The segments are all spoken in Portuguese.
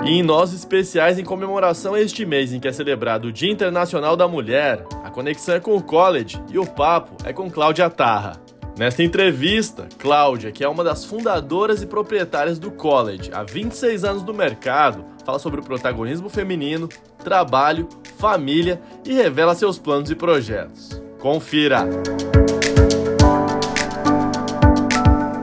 E em Nós Especiais, em comemoração a este mês em que é celebrado o Dia Internacional da Mulher, a conexão é com o College e o papo é com Cláudia Tarra. Nesta entrevista, Cláudia, que é uma das fundadoras e proprietárias do College, há 26 anos no mercado, fala sobre o protagonismo feminino, trabalho, família e revela seus planos e projetos. Confira!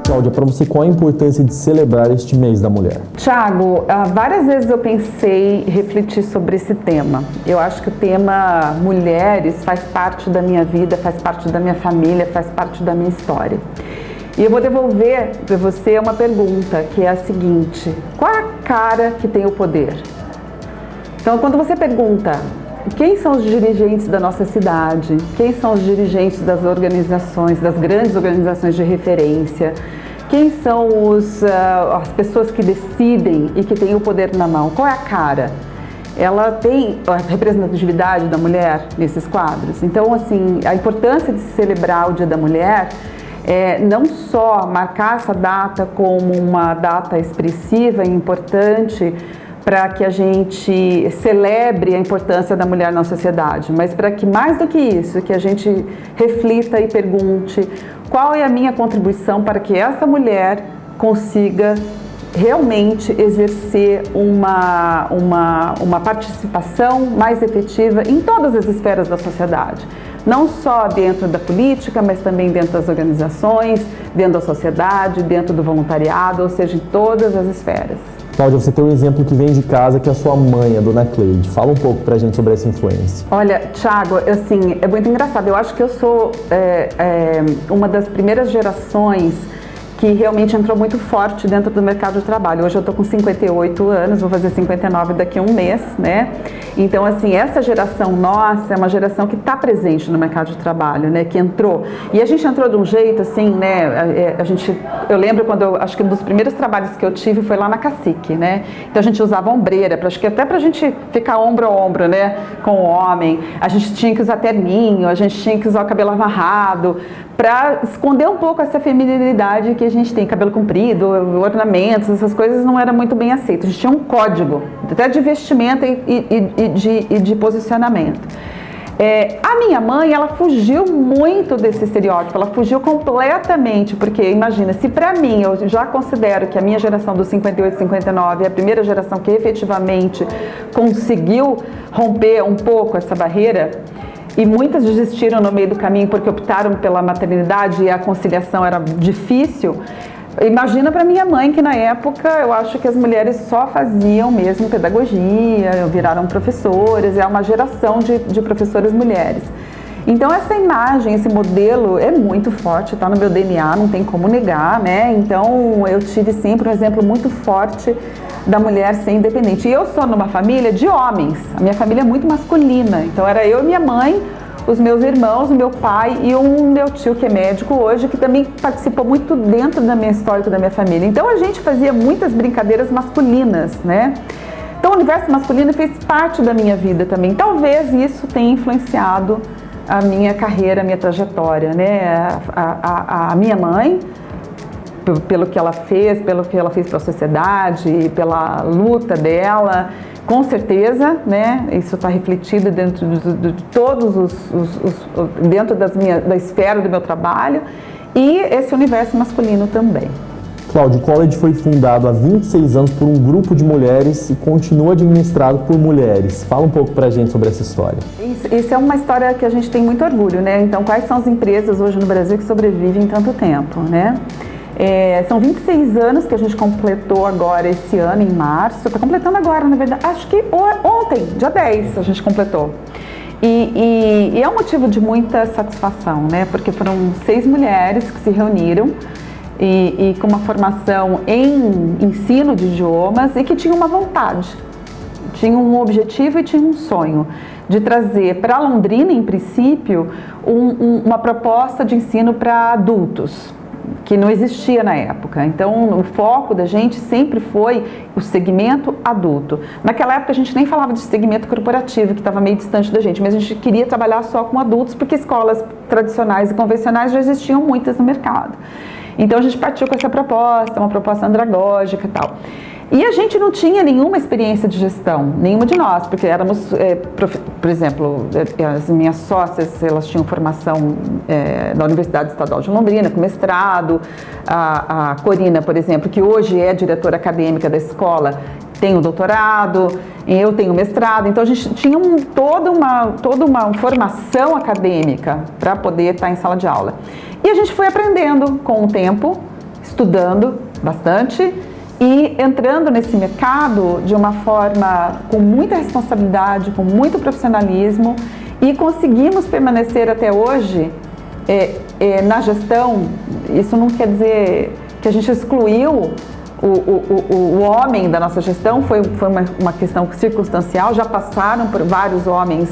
Cláudia, para você, qual a importância de celebrar este mês da mulher? Tiago, várias vezes eu pensei e refleti sobre esse tema. Eu acho que o tema mulheres faz parte da minha vida, faz parte da minha família, faz parte da minha história. E eu vou devolver para você uma pergunta, que é a seguinte: qual é a cara que tem o poder? Então, quando você pergunta quem são os dirigentes da nossa cidade, quem são os dirigentes das organizações, das grandes organizações de referência, quem são as pessoas que decidem e que têm o poder na mão, qual é a cara? Ela tem a representatividade da mulher nesses quadros? Então, assim, a importância de celebrar o Dia da Mulher é não só marcar essa data como uma data expressiva e importante para que a gente celebre a importância da mulher na sociedade, mas para que, mais do que isso, que a gente reflita e pergunte qual é a minha contribuição para que essa mulher consiga realmente exercer uma participação mais efetiva em todas as esferas da sociedade. Não só dentro da política, mas também dentro das organizações, dentro da sociedade, dentro do voluntariado, ou seja, em todas as esferas. Cláudia, você tem um exemplo que vem de casa, que é a sua mãe, a dona Cleide. Fala um pouco pra gente sobre essa influência. Olha, Tiago, assim, é muito engraçado. Eu acho que eu sou uma das primeiras gerações que realmente entrou muito forte dentro do mercado de trabalho. Hoje eu estou com 58 anos, vou fazer 59 daqui a um mês, né? Então, assim, essa geração nossa é uma geração que está presente no mercado de trabalho, né? Que entrou. E a gente entrou de um jeito, assim, né? Eu lembro quando, acho que um dos primeiros trabalhos que eu tive foi lá na Cacique, né? Então a gente usava ombreira, acho que até pra gente ficar ombro a ombro, né? Com o homem. A gente tinha que usar terninho, a gente tinha que usar o cabelo amarrado, para esconder um pouco essa feminilidade que a gente tem, cabelo comprido, ornamentos, essas coisas não era muito bem aceito. A gente tinha um código, até de vestimenta e de posicionamento. A minha mãe, ela fugiu muito desse estereótipo, ela fugiu completamente, porque imagina, se para mim, eu já considero que a minha geração dos 58, 59 é a primeira geração que efetivamente conseguiu romper um pouco essa barreira, e muitas desistiram no meio do caminho porque optaram pela maternidade e a conciliação era difícil. Imagina para minha mãe que na época eu acho que as mulheres só faziam mesmo pedagogia, viraram professoras, é uma geração de professoras mulheres. Então essa imagem, esse modelo é muito forte, está no meu DNA, não tem como negar, né? Então eu tive sempre um exemplo muito forte da mulher ser independente. E eu sou numa família de homens, a minha família é muito masculina, então era eu e minha mãe, os meus irmãos, o meu pai e o meu tio que é médico hoje, que também participou muito dentro da minha história, da minha família. Então a gente fazia muitas brincadeiras masculinas, né? Então o universo masculino fez parte da minha vida também. Talvez isso tenha influenciado a minha carreira, a minha trajetória, né? A minha mãe, pelo que ela fez para a sociedade, pela luta dela, com certeza, né? Isso está refletido dentro de todos dentro da esfera do meu trabalho, e esse universo masculino também. Cláudia, o College foi fundado há 26 anos por um grupo de mulheres e continua administrado por mulheres. Fala um pouco pra gente sobre essa história. Isso é uma história que a gente tem muito orgulho, né? Então, quais são as empresas hoje no Brasil que sobrevivem tanto tempo, né? São 26 anos que a gente completou agora esse ano, em março. Está completando agora, na verdade, acho que ontem, dia 10, a gente completou. E é um motivo de muita satisfação, né? Porque foram 6 mulheres que se reuniram e com uma formação em ensino de idiomas e que tinham uma vontade, tinham um objetivo e tinham um sonho de trazer para Londrina, em princípio, uma proposta de ensino para adultos, que não existia na época. Então, o foco da gente sempre foi o segmento adulto. Naquela época, a gente nem falava de segmento corporativo, que estava meio distante da gente, mas a gente queria trabalhar só com adultos, porque escolas tradicionais e convencionais já existiam muitas no mercado. Então, a gente partiu com essa proposta, uma proposta andragógica e tal. E a gente não tinha nenhuma experiência de gestão, nenhuma de nós, porque éramos, por exemplo, as minhas sócias, elas tinham formação na Universidade Estadual de Londrina, com mestrado, a Corina, por exemplo, que hoje é diretora acadêmica da escola, tem um doutorado, eu tenho mestrado, então a gente tinha toda uma formação acadêmica para poder estar em sala de aula. E a gente foi aprendendo com o tempo, estudando bastante, e entrando nesse mercado de uma forma com muita responsabilidade, com muito profissionalismo, e conseguimos permanecer até hoje na gestão. Isso não quer dizer que a gente excluiu o homem da nossa gestão, foi uma questão circunstancial, já passaram por vários homens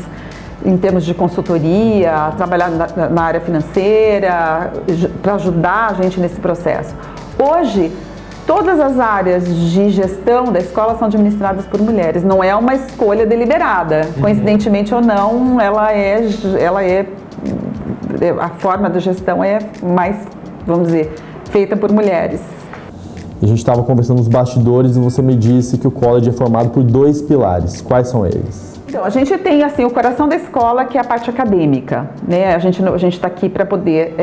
em termos de consultoria, trabalhar na área financeira, para ajudar a gente nesse processo. Hoje, todas as áreas de gestão da escola são administradas por mulheres, não é uma escolha deliberada, coincidentemente ou não, a forma da gestão é mais, vamos dizer, feita por mulheres. A gente estava conversando nos bastidores e você me disse que o college é formado por 2 pilares, quais são eles? Então, a gente tem assim, o coração da escola, que é a parte acadêmica, né? A gente está aqui para poder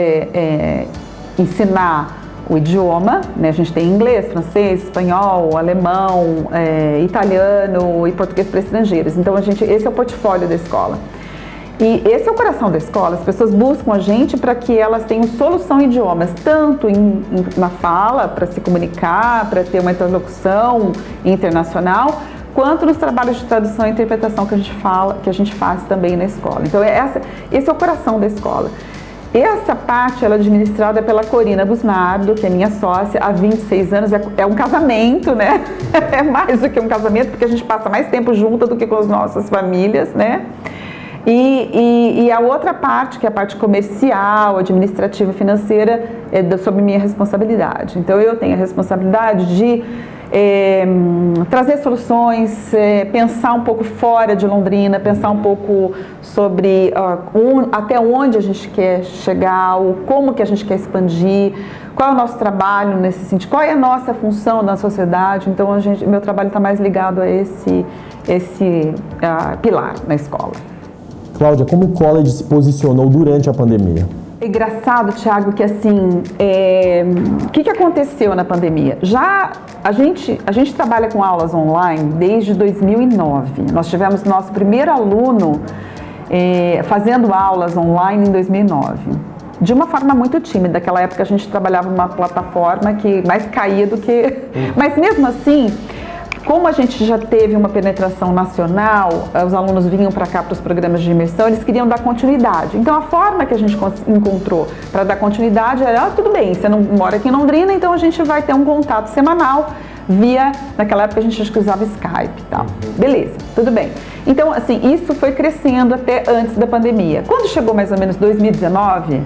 ensinar o idioma, né? A gente tem inglês, francês, espanhol, alemão, italiano e português para estrangeiros. Então, esse é o portfólio da escola. E esse é o coração da escola. As pessoas buscam a gente para que elas tenham solução em idiomas, tanto na fala, para se comunicar, para ter uma interlocução internacional, quanto nos trabalhos de tradução e interpretação que a gente faz também na escola. Então, esse é o coração da escola. Essa parte ela é administrada pela Corina Busnardo, que é minha sócia há 26 anos, é um casamento, né? É mais do que um casamento, porque a gente passa mais tempo junto do que com as nossas famílias, né? E a outra parte, que é a parte comercial, administrativa, financeira, é sob minha responsabilidade. Então, eu tenho a responsabilidade de trazer soluções, pensar um pouco fora de Londrina, pensar um pouco sobre até onde a gente quer chegar, como que a gente quer expandir, qual é o nosso trabalho nesse sentido, qual é a nossa função na sociedade. Então, meu trabalho está mais ligado a esse pilar na escola. Cláudia, como o college se posicionou durante a pandemia? É engraçado, Thiago, que assim, o que aconteceu na pandemia? A gente trabalha com aulas online desde 2009. Nós tivemos nosso primeiro aluno fazendo aulas online em 2009. De uma forma muito tímida. Naquela época a gente trabalhava numa plataforma que mais caía do que... Mas mesmo assim, como a gente já teve uma penetração nacional, os alunos vinham para cá para os programas de imersão, eles queriam dar continuidade. Então, a forma que a gente encontrou para dar continuidade era, tudo bem, você não mora aqui em Londrina, então a gente vai ter um contato semanal naquela época a gente acho que usava Skype e tal. Beleza, tudo bem. Então, assim, isso foi crescendo até antes da pandemia. Quando chegou mais ou menos 2019...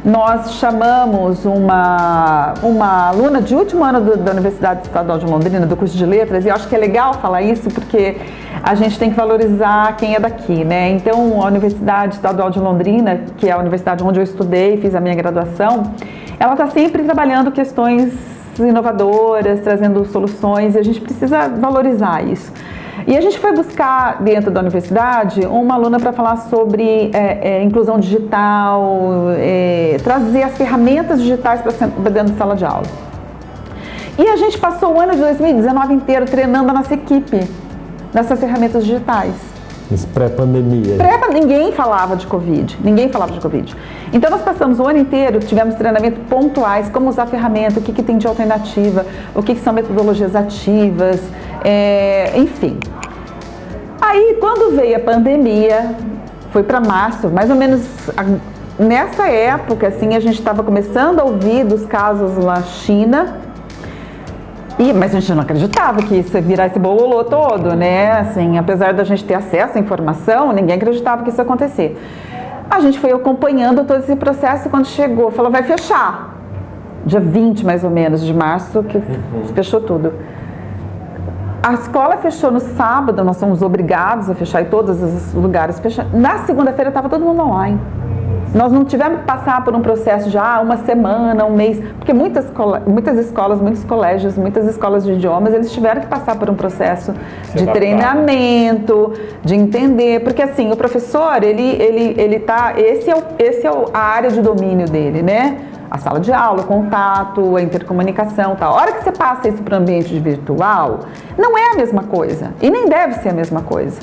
nós chamamos uma aluna de último ano da Universidade Estadual de Londrina, do curso de Letras, e eu acho que é legal falar isso porque a gente tem que valorizar quem é daqui, né? Então, a Universidade Estadual de Londrina, que é a universidade onde eu estudei, fiz a minha graduação, ela está sempre trabalhando questões inovadoras, trazendo soluções, e a gente precisa valorizar isso. E a gente foi buscar dentro da universidade uma aluna para falar sobre inclusão digital, trazer as ferramentas digitais para dentro da sala de aula. E a gente passou o ano de 2019 inteiro treinando a nossa equipe nessas ferramentas digitais. Isso pré-pandemia. Ninguém falava de Covid, Então nós passamos o ano inteiro, tivemos treinamento pontuais, como usar a ferramenta, o que tem de alternativa, o que são metodologias ativas, enfim. Aí quando veio a pandemia, foi para março, mais ou menos nessa época, assim, a gente estava começando a ouvir dos casos na China, mas a gente não acreditava que isso ia virar esse bololô todo, né? Assim, apesar da gente ter acesso à informação, ninguém acreditava que isso ia acontecer. A gente foi acompanhando todo esse processo e quando chegou, falou, vai fechar. Dia 20, mais ou menos, de março, que fechou tudo. A escola fechou no sábado, nós fomos obrigados a fechar em todos os lugares. Na segunda-feira estava todo mundo online. Nós não tivemos que passar por um processo de uma semana, um mês, porque muitas escolas, muitos colégios, muitas escolas de idiomas, eles tiveram que passar por um processo de treinamento, de entender, porque assim, o professor, ele tá, esse é a área de domínio dele, né? A sala de aula, o contato, a intercomunicação, tal. A hora que você passa isso para o ambiente virtual, não é a mesma coisa, e nem deve ser a mesma coisa.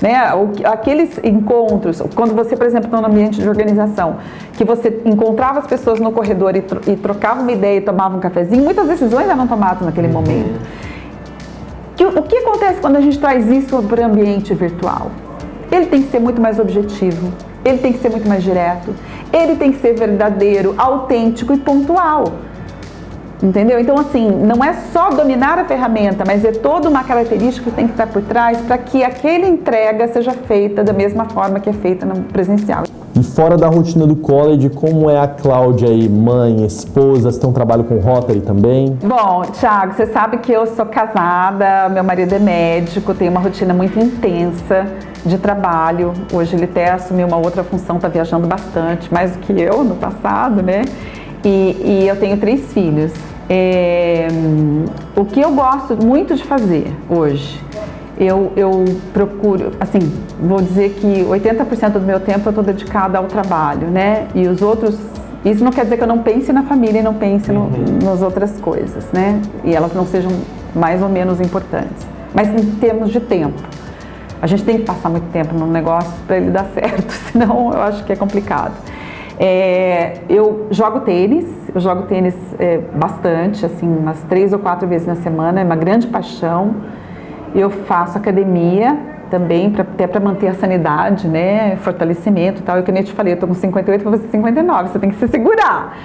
Né? Aqueles encontros, quando você, por exemplo, está no ambiente de organização, que você encontrava as pessoas no corredor e trocava uma ideia e tomava um cafezinho, muitas decisões eram tomadas naquele momento. O que acontece quando a gente traz isso para o ambiente virtual? Ele tem que ser muito mais objetivo, ele tem que ser muito mais direto, ele tem que ser verdadeiro, autêntico e pontual. Entendeu? Então, assim, não é só dominar a ferramenta, mas é toda uma característica que tem que estar por trás para que aquela entrega seja feita da mesma forma que é feita no presencial. E fora da rotina do college, como é a Cláudia aí, mãe, esposa, você tem um trabalho com Rotary também? Bom, Thiago, você sabe que eu sou casada, meu marido é médico, tenho uma rotina muito intensa de trabalho. Hoje ele até assumiu uma outra função, está viajando bastante, mais do que eu no passado, né? E eu tenho 3 filhos. O que eu gosto muito de fazer hoje, eu procuro, assim, vou dizer que 80% do meu tempo eu estou dedicada ao trabalho, né? E os outros, isso não quer dizer que eu não pense na família e não pense nas outras coisas, né? E elas não sejam mais ou menos importantes. Mas em termos de tempo, a gente tem que passar muito tempo no negócio para ele dar certo, senão eu acho que é complicado. Eu jogo tênis bastante, assim, umas 3 ou 4 vezes na semana, é uma grande paixão. Eu faço academia também, até para manter a sanidade, né, fortalecimento e tal. Eu que nem te falei, eu tô com 58, vou fazer 59, você tem que se segurar.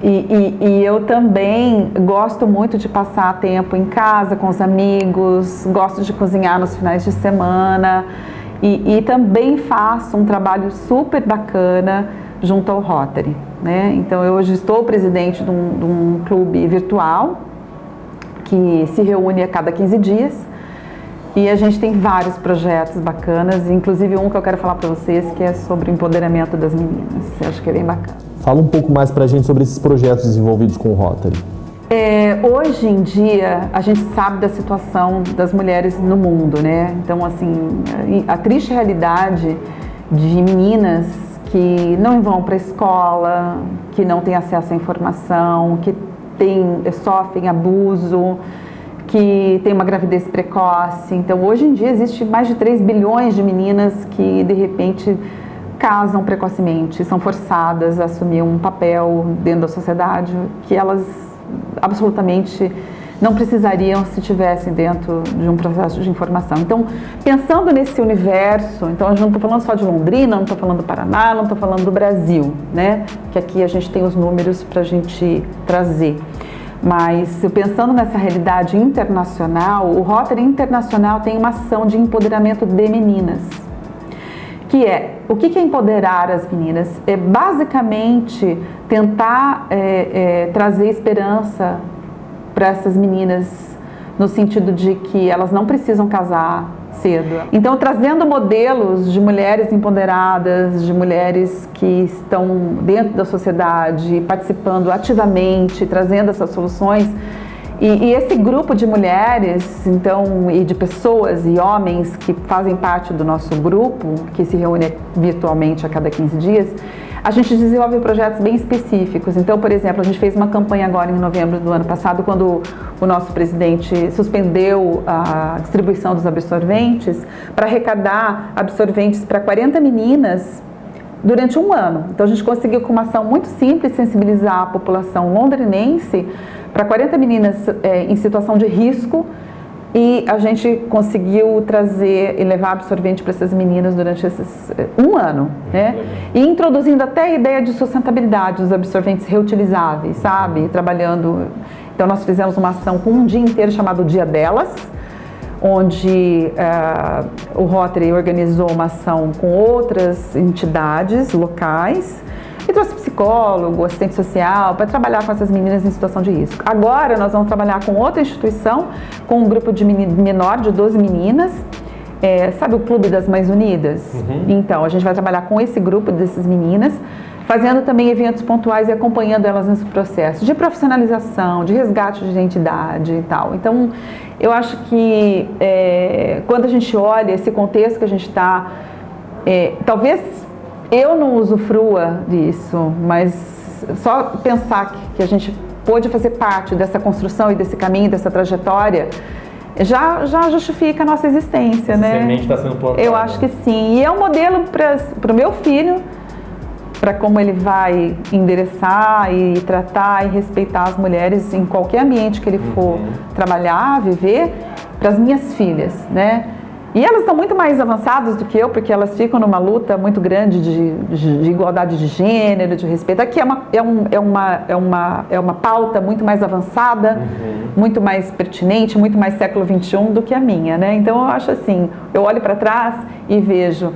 E eu também gosto muito de passar tempo em casa com os amigos, gosto de cozinhar nos finais de semana. E também faço um trabalho super bacana junto ao Rotary, né? Então, eu hoje estou presidente de um clube virtual que se reúne a cada 15 dias e a gente tem vários projetos bacanas, inclusive um que eu quero falar para vocês, que é sobre o empoderamento das meninas. Eu acho que é bem bacana. Fala um pouco mais pra gente sobre esses projetos desenvolvidos com o Rotary. Hoje em dia, a gente sabe da situação das mulheres no mundo, né? Então, assim, a triste realidade de meninas que não vão para a escola, que não têm acesso à informação, que sofrem abuso, que têm uma gravidez precoce. Então, hoje em dia, existe mais de 3 bilhões de meninas que, de repente, casam precocemente, são forçadas a assumir um papel dentro da sociedade que elas absolutamente não precisariam se estivessem dentro de um processo de informação. Então, pensando nesse universo, então eu não estou falando só de Londrina, não estou falando do Paraná, não estou falando do Brasil, né? Que aqui a gente tem os números para a gente trazer. Mas pensando nessa realidade internacional, o Rotary Internacional tem uma ação de empoderamento de meninas. O que é empoderar as meninas? É basicamente tentar trazer esperança para essas meninas, no sentido de que elas não precisam casar cedo. Então, trazendo modelos de mulheres empoderadas, de mulheres que estão dentro da sociedade, participando ativamente, trazendo essas soluções. E esse grupo de mulheres, então, e de pessoas e homens que fazem parte do nosso grupo, que se reúne virtualmente a cada 15 dias, a gente desenvolve projetos bem específicos. Então, por exemplo, a gente fez uma campanha agora em novembro do ano passado, quando o nosso presidente suspendeu a distribuição dos absorventes, para arrecadar absorventes para 40 meninas durante um ano. Então, a gente conseguiu, com uma ação muito simples, sensibilizar a população londrinense para 40 meninas em situação de risco, e a gente conseguiu trazer e levar absorvente para essas meninas durante um ano, né? E introduzindo até a ideia de sustentabilidade dos absorventes reutilizáveis, sabe? Trabalhando. Então, nós fizemos uma ação com um dia inteiro chamado Dia Delas, onde o Rotary organizou uma ação com outras entidades locais e trouxe psicólogo, assistente social, para trabalhar com essas meninas em situação de risco. Agora nós vamos trabalhar com outra instituição, com um grupo de menor de 12 meninas, sabe o Clube das Mães Unidas? Então, a gente vai trabalhar com esse grupo dessas meninas, fazendo também eventos pontuais e acompanhando elas nesse processo de profissionalização, de resgate de identidade e tal. Então, eu acho que quando a gente olha esse contexto que a gente está, talvez eu não usufrua disso, mas só pensar que a gente pôde fazer parte dessa construção e desse caminho, dessa trajetória, já justifica a nossa existência, né? A semente está sendo plantada. Eu acho que sim. E é um modelo para o meu filho, para como ele vai endereçar e tratar e respeitar as mulheres em qualquer ambiente que ele for trabalhar, viver, para as minhas filhas, né? E elas estão muito mais avançadas do que eu, porque elas ficam numa luta muito grande de igualdade de gênero, de respeito. Aqui é uma pauta muito mais avançada, muito mais pertinente, muito mais século XXI do que a minha, né? Então eu acho assim, eu olho para trás e vejo,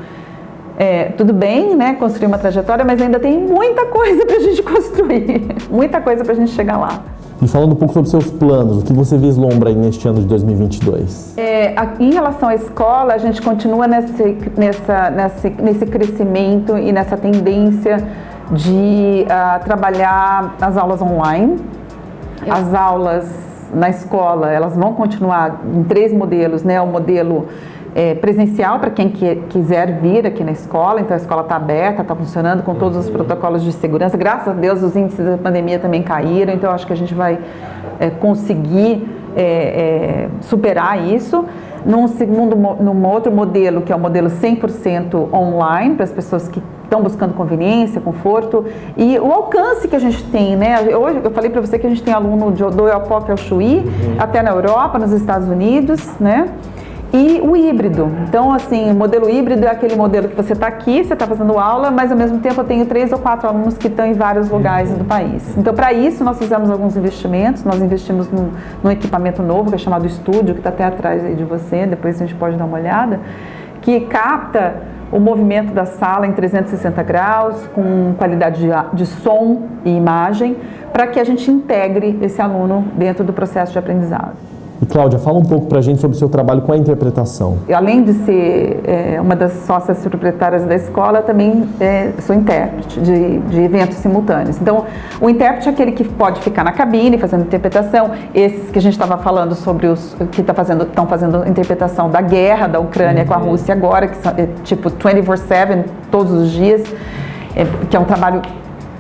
tudo bem, né, construir uma trajetória, mas ainda tem muita coisa para a gente construir, muita coisa para a gente chegar lá. E falando um pouco sobre seus planos, o que você vislumbra aí neste ano de 2022? Em relação à escola, a gente continua nesse crescimento e nessa tendência de trabalhar as aulas online. As aulas na escola, elas vão continuar em 3 modelos, né? O modelo presencial para quem quiser vir aqui na escola, então a escola está aberta, está funcionando com todos os protocolos de segurança. Graças a Deus os índices da pandemia também caíram, então acho que a gente vai conseguir superar isso. Num outro modelo, que é o modelo 100% online, para as pessoas que estão buscando conveniência, conforto, e o alcance que a gente tem, né? Hoje eu falei para você que a gente tem aluno do EOPOC ao Chuí, até na Europa, nos Estados Unidos, né? E o híbrido. Então, assim, o modelo híbrido é aquele modelo que você está aqui, você está fazendo aula, mas ao mesmo tempo eu tenho 3 ou 4 alunos que estão em vários lugares do país. Então, para isso, nós fizemos alguns investimentos. Nós investimos num equipamento novo, que é chamado Estúdio, que está até atrás aí de você, depois a gente pode dar uma olhada, que capta o movimento da sala em 360 graus, com qualidade de som e imagem, para que a gente integre esse aluno dentro do processo de aprendizado. E Cláudia, fala um pouco pra gente sobre o seu trabalho com a interpretação. Além de ser uma das sócias proprietárias da escola, também sou intérprete de eventos simultâneos. Então, o intérprete é aquele que pode ficar na cabine fazendo interpretação. Esses que a gente estava falando sobre os que estão fazendo interpretação da guerra da Ucrânia com a Rússia agora, que são tipo 24/7, todos os dias, que é um trabalho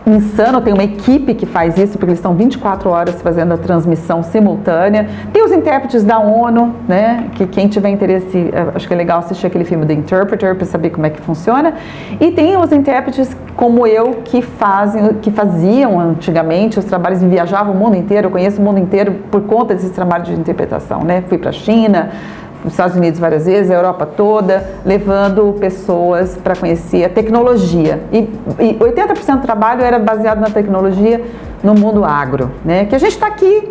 insano. Tem uma equipe que faz isso, porque eles estão 24 horas fazendo a transmissão simultânea. Tem os intérpretes da ONU, né, que quem tiver interesse, acho que é legal assistir aquele filme The Interpreter para saber como é que funciona. E tem os intérpretes como eu que faziam antigamente os trabalhos e viajavam o mundo inteiro. Eu conheço o mundo inteiro por conta desses trabalhos de interpretação, né? Fui para a China, nos Estados Unidos várias vezes, a Europa toda, levando pessoas para conhecer a tecnologia. E 80% do trabalho era baseado na tecnologia no mundo agro, né? Que a gente está aqui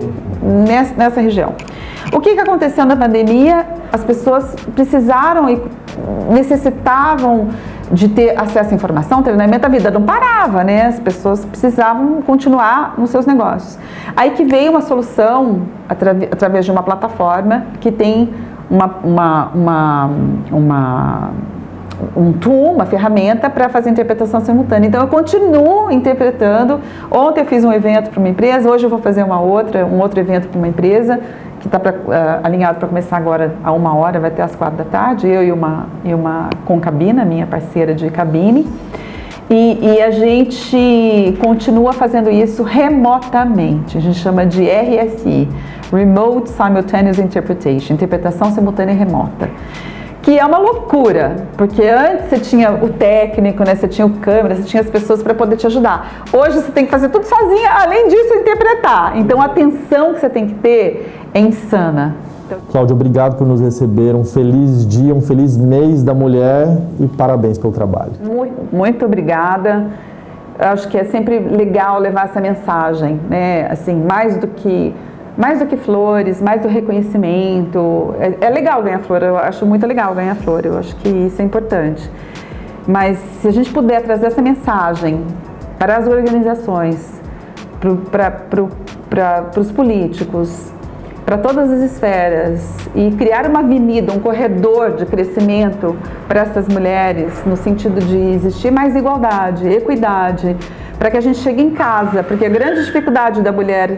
nessa região. O que aconteceu na pandemia? As pessoas precisaram e necessitavam de ter acesso à informação, treinamento, a vida não parava, né? As pessoas precisavam continuar nos seus negócios. Aí que veio uma solução através de uma plataforma que tem um tool, uma ferramenta para fazer interpretação simultânea. Então eu continuo interpretando. Ontem eu fiz um evento para uma empresa, hoje eu vou fazer um outro evento para uma empresa que está alinhado para começar agora a 1h, vai até às 4h, eu e uma concabina, minha parceira de cabine. E a gente continua fazendo isso remotamente, a gente chama de RSI, Remote Simultaneous Interpretation, interpretação simultânea remota, que é uma loucura, porque antes você tinha o técnico, né, você tinha o câmera, você tinha as pessoas para poder te ajudar. Hoje você tem que fazer tudo sozinha, além disso interpretar, então a atenção que você tem que ter é insana. Cláudia, obrigado por nos receber, um feliz dia, um feliz mês da mulher e parabéns pelo trabalho. Muito obrigada. Eu acho que é sempre legal levar essa mensagem, né? Assim, mais do que flores, mais do reconhecimento. É legal ganhar flor, eu acho muito legal ganhar flor, eu acho que isso é importante. Mas se a gente puder trazer essa mensagem para as organizações, para os políticos, para todas as esferas e criar uma avenida, um corredor de crescimento para essas mulheres, no sentido de existir mais igualdade, equidade, para que a gente chegue em casa, porque a grande dificuldade da mulher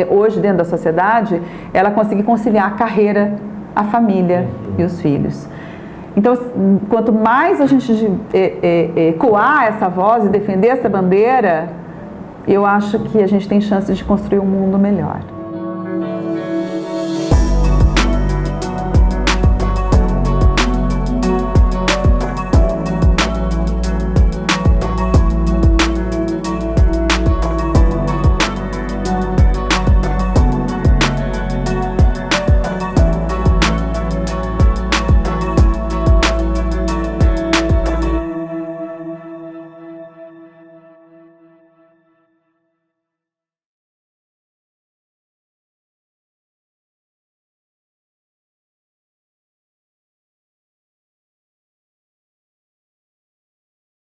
hoje dentro da sociedade é ela conseguir conciliar a carreira, a família e os filhos. Então, quanto mais a gente ecoar essa voz e defender essa bandeira, eu acho que a gente tem chance de construir um mundo melhor.